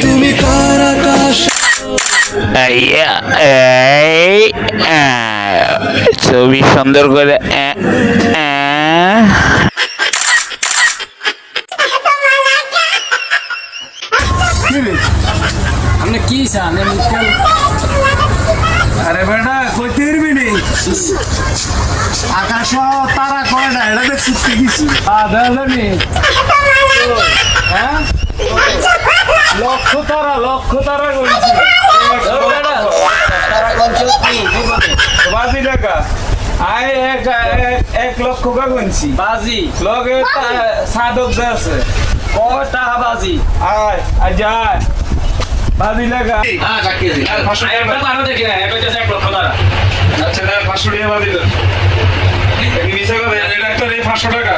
তুমি কার আকাশ ছবি সুন্দর করে আপনি কি চান আরে বেটা কইতে পারবি নি আকাশ তারা কয় না এটা দেখছি কিছু দাদানি হ্যাঁ লক্ষ তারা কইছি বাজি টাকা আয় এক লক্ষ কা গুনছি বাজি লগে সাদক আছে কটা বাজি আয় আয় যায় বাজি লাগা একটা বারো দেখি না এক লক্ষ টাকা আচ্ছা 500 টাকা বাজি দাও মিছা কথা এটা একটা 500 টাকা